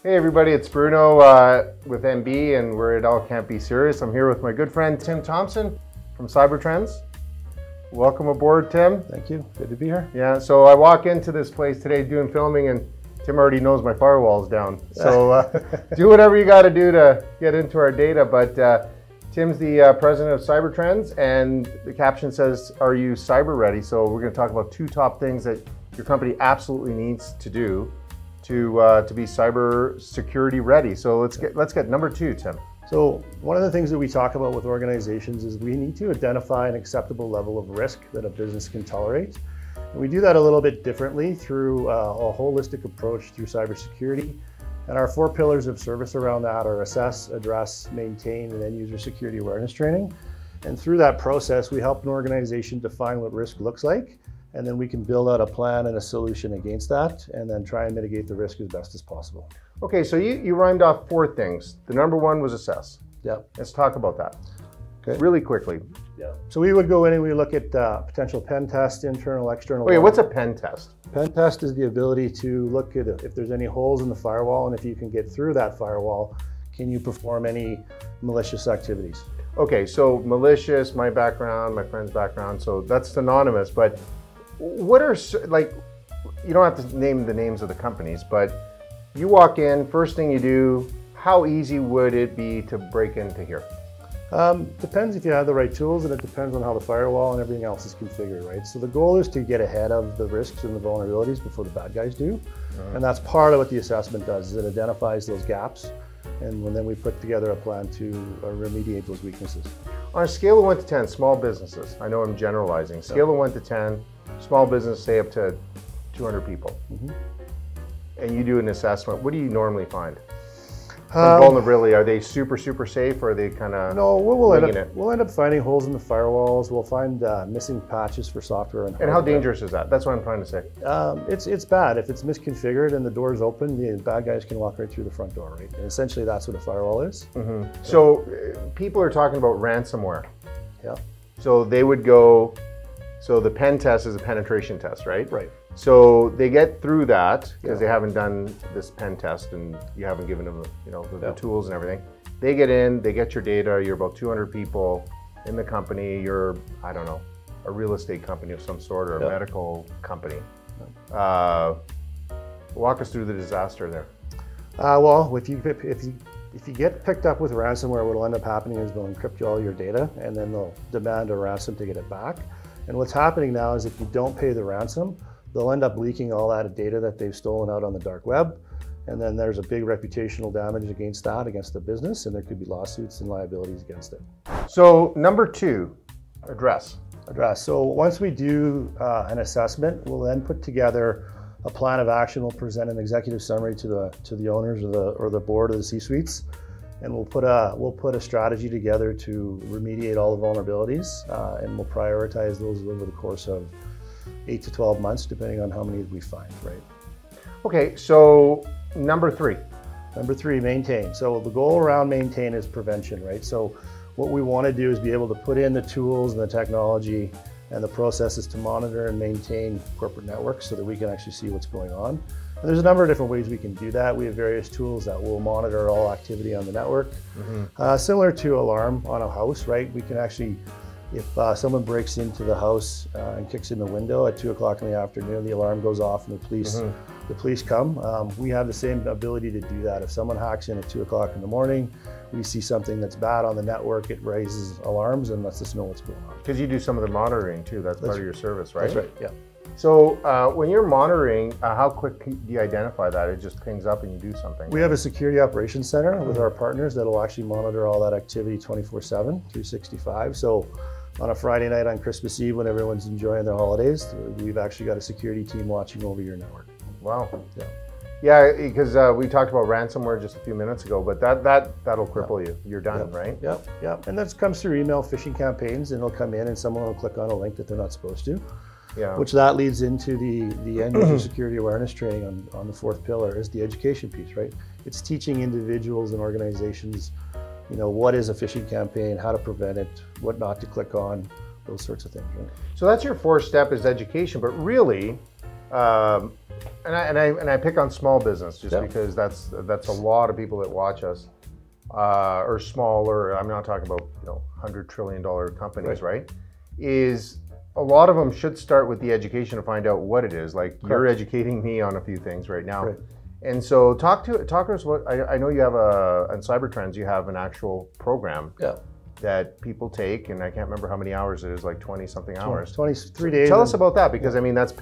Hey everybody, it's Bruno with MB, and we're at All Can't Be Serious. I'm here with my good friend Tim Thompson from Cybertrends. Welcome aboard, Tim. Thank you. Good to be here. Yeah, so I walk into this place today doing filming, and Tim already knows my firewall's down. So do whatever you got to do to get into our data. But Tim's the president of Cybertrends, and the caption says, "Are you cyber ready?" So we're going to talk about two top things that your company absolutely needs to do to be cyber security ready. So let's get number two, Tim. So one of the things that we talk about with organizations is we need to identify an acceptable level of risk that a business can tolerate. And we do that a little bit differently through a holistic approach through cybersecurity. And our 4 pillars of service around that are assess, address, maintain, and end user security awareness training. And through that process, we help an organization define what risk looks like, and then we can build out a plan and a solution against that, and then try and mitigate the risk as best as possible. Okay, so you rhymed off 4 things. The number one was assess. Yeah. Let's talk about that. Okay. Really quickly. Yeah. So we would go in and we look at potential pen test, internal, external. Okay, what's a pen test? Pen test is the ability to look at if there's any holes in the firewall, and if you can get through that firewall, can you perform any malicious activities? Okay, so malicious, my background, my friend's background, so that's synonymous, but what are, like, you don't have to name the names of the companies, but you walk in, first thing you do, how easy would it be to break into here? Depends if you have the right tools, and it depends on how the firewall and everything else is configured, right? So the goal is to get ahead of the risks and the vulnerabilities before the bad guys do. And that's part of what the assessment does, is it identifies those gaps, and then we put together a plan to remediate those weaknesses. On a scale of 1 to 10, small businesses, I know I'm generalizing, scale of 1 to 10, small business, say up to 200 people, and you do an assessment, what do you normally find? Vulnerability, are they super safe, or are they kind of we'll end up finding holes in the firewalls. We'll find missing patches for software. And how dangerous is that? That's what I'm trying to say. It's bad. If it's misconfigured and the door's open, the bad guys can walk right through the front door, right? And essentially that's what a firewall is. So people are talking about ransomware. Yeah. So they would go, so the pen test is a penetration test, right? Right. So they get through that because they haven't done this pen test and you haven't given them, the tools and everything. They get in, they get your data. You're about 200 people in the company. You're, I don't know, a real estate company of some sort, or a medical company. Walk us through the disaster there. Well, if you get picked up with ransomware, what will end up happening is they'll encrypt all your data, and then they'll demand a ransom to get it back. And what's happening now is if you don't pay the ransom, they'll end up leaking all that data that they've stolen out on the dark web. And then there's a big reputational damage against the business, and there could be lawsuits and liabilities against it. So number 2, address. So once we do an assessment, we'll then put together a plan of action. We'll present an executive summary to the owners or the board or the C-suites, and we'll put a strategy together to remediate all the vulnerabilities, and we'll prioritize those over the course of 8 to 12 months, depending on how many we find, right? Okay, so number 3. Number 3, maintain. So the goal around maintain is prevention, right? So what we want to do is be able to put in the tools and the technology and the processes to monitor and maintain corporate networks so that we can actually see what's going on. And there's a number of different ways we can do that. We have various tools that will monitor all activity on the network. Similar to alarm on a house, right? We can actually, if someone breaks into the house and kicks in the window at 2 o'clock in the afternoon, the alarm goes off and the police come. We have the same ability to do that. If someone hacks in at 2 o'clock in the morning, we see something that's bad on the network, it raises alarms and lets us know what's going on. Because you do some of the monitoring too, that's part of your service, right? That's right, yeah. So when you're monitoring, how quick do you identify that? It just pings up and you do something? We have a security operations center with our partners that'll actually monitor all that activity 24/7, 365. So on a Friday night on Christmas Eve when everyone's enjoying their holidays, we've actually got a security team watching over your network. Wow. Yeah, because we talked about ransomware just a few minutes ago, but that'll cripple you. You're done, right? Yep. And that comes through email phishing campaigns, and they'll come in and someone will click on a link that they're not supposed to. Yeah. Which that leads into the end user security awareness training on the 4th pillar is the education piece, right? It's teaching individuals and organizations, what is a phishing campaign, how to prevent it, what not to click on, those sorts of things, right? So that's your 4th step is education, but really, And I pick on small business just because that's a lot of people that watch us, or smaller. I'm not talking about $100 trillion companies, right? Is a lot of them should start with the education to find out what it is. Like you're educating me on a few things right now. And so talk to us. What I know you have on Cybertrends, you have an actual program that people take, and I can't remember how many hours it is, like 20 something hours. 23 days. Tell us about that, because I mean that's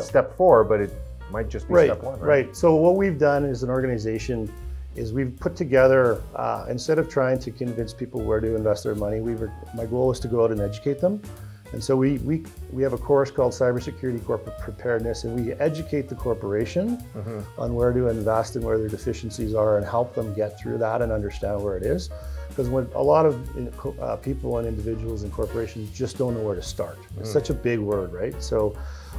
step 4, but it might just be step 1. Right. So what we've done as an organization is we've put together, instead of trying to convince people where to invest their money, my goal is to go out and educate them. And so we have a course called Cybersecurity Corporate Preparedness, and we educate the corporation on where to invest and where their deficiencies are, and help them get through that and understand where it is. Because when a lot of people and individuals and corporations just don't know where to start. It's such a big word, right? So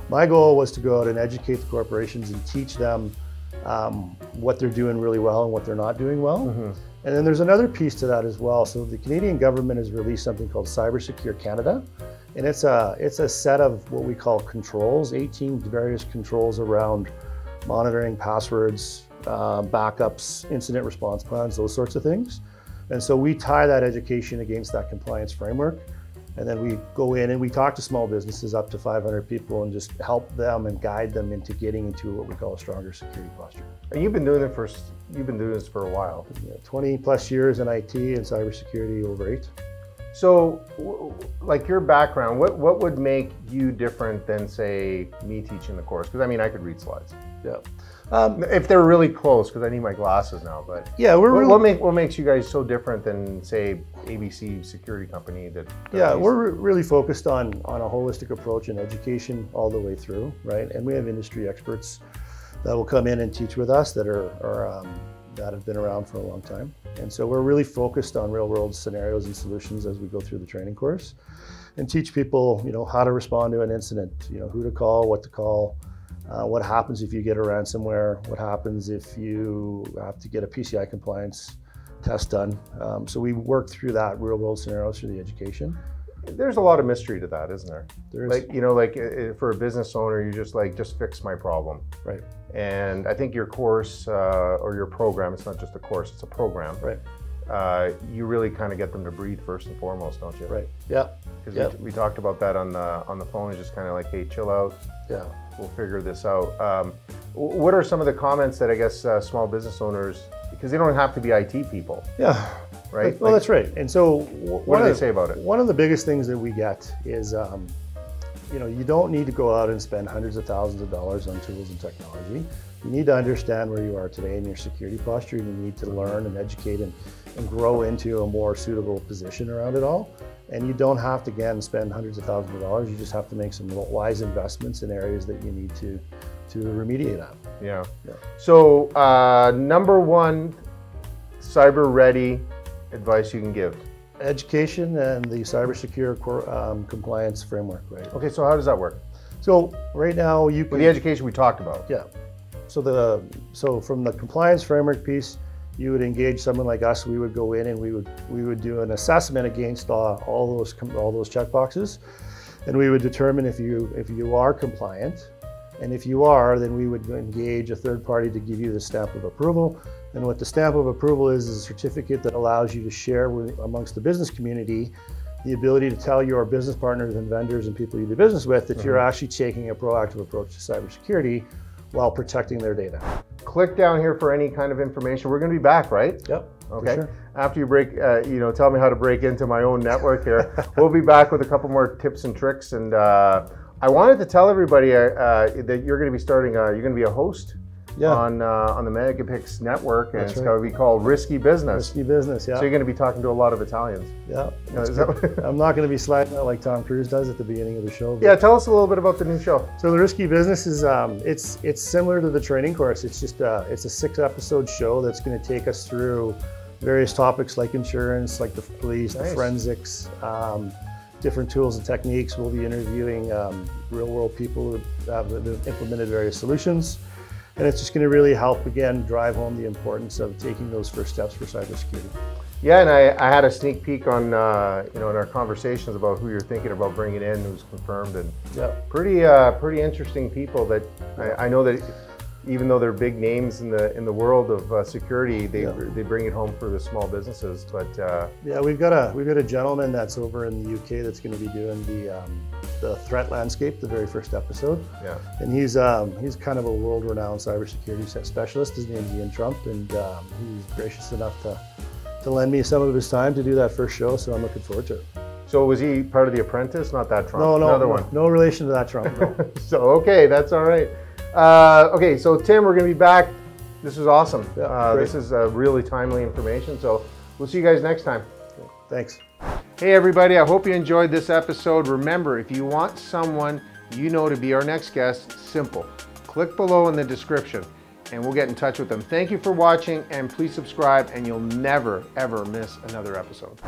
my goal was to go out and educate the corporations and teach them what they're doing really well and what they're not doing well. And then there's another piece to that as well. So the Canadian government has released something called CyberSecure Canada. And it's a set of what we call controls, 18 various controls around monitoring, passwords, backups, incident response plans, those sorts of things. And so we tie that education against that compliance framework. And then we go in and we talk to small businesses up to 500 people and just help them and guide them into getting into what we call a stronger security posture. And you've been doing this for a while. 20 plus years in IT and cybersecurity, over 8. So, like your background, what would make you different than, say, me teaching the course? Because I mean, I could read slides. If they're really close, because I need my glasses now. But what makes you guys so different than, say, ABC Security Company? We're really focused on a holistic approach in education all the way through, right? And we have industry experts that will come in and teach with us that that have been around for a long time. And so we're really focused on real world scenarios and solutions as we go through the training course, and teach people, how to respond to an incident, who to call, what to call, what happens if you get a ransomware, what happens if you have to get a PCI compliance test done. So we work through that real world scenarios through the education. There's a lot of mystery to that, isn't there? There is. Like, for a business owner, you're just fix my problem. Right. And I think your course or your program, it's not just a course, it's a program. Right. You really kind of get them to breathe first and foremost, don't you? Right. Yeah. Because we talked about that on the phone. It's just kind of like, hey, chill out. Yeah. We'll figure this out. What are some of the comments that I guess small business owners, because they don't have to be IT people. Yeah. Right? Well, that's right. And so what do they say about it? One of the biggest things that we get is, you don't need to go out and spend hundreds of thousands of dollars on tools and technology. You need to understand where you are today in your security posture, and you need to learn and educate and grow into a more suitable position around it all. And you don't have to, again, spend hundreds of thousands of dollars. You just have to make some wise investments in areas that you need to remediate on. Yeah. So number one, cyber ready advice you can give? Education and the cybersecure compliance framework, right? Okay, so how does that work? So right now you can... With the education we talked about. Yeah. So from the compliance framework piece, you would engage someone like us. We would go in and we would do an assessment against all those check boxes, and we would determine if you are compliant. And if you are, then we would engage a third party to give you the stamp of approval. And what the stamp of approval is a certificate that allows you to share amongst the business community the ability to tell your business partners and vendors and people you do business with that you're actually taking a proactive approach to cybersecurity while protecting their data. Click down here for any kind of information. We're going to be back, right? Yep. Okay. Sure. After you break, tell me how to break into my own network here. We'll be back with a couple more tips and tricks. And I wanted to tell everybody that you're going to be starting. You're going to be a host on the Megapix network, and it's going to be called Risky Business. Risky Business, yeah. So you're going to be talking to a lot of Italians. Yeah. I'm not going to be sliding out like Tom Cruise does at the beginning of the show. Yeah, tell us a little bit about the new show. So the Risky Business is it's similar to the training course. It's just it's a 6-episode show that's going to take us through various topics like insurance, like the police, the forensics, different tools and techniques. We'll be interviewing real-world people who have implemented various solutions. And it's just going to really help, again, drive home the importance of taking those first steps for cybersecurity. Yeah, and I had a sneak peek on, in our conversations about who you're thinking about bringing in, who's confirmed, and pretty interesting people that I know that even though they're big names in the world of security, they bring it home for the small businesses. But yeah, we've got a gentleman that's over in the UK that's going to be doing the threat landscape, the very first episode. Yeah, and he's kind of a world-renowned cybersecurity specialist. His name's Ian Trump, and he's gracious enough to lend me some of his time to do that first show. So I'm looking forward to it. So was he part of The Apprentice? Not that Trump. No, another one. No relation to that Trump. No. So okay, that's all right. Okay, so Tim, we're going to be back. This is awesome. Yeah, this is really timely information. So we'll see you guys next time. Thanks. Hey everybody, I hope you enjoyed this episode. Remember, if you want someone you know to be our next guest, simple. Click below in the description and we'll get in touch with them. Thank you for watching, and please subscribe and you'll never ever miss another episode.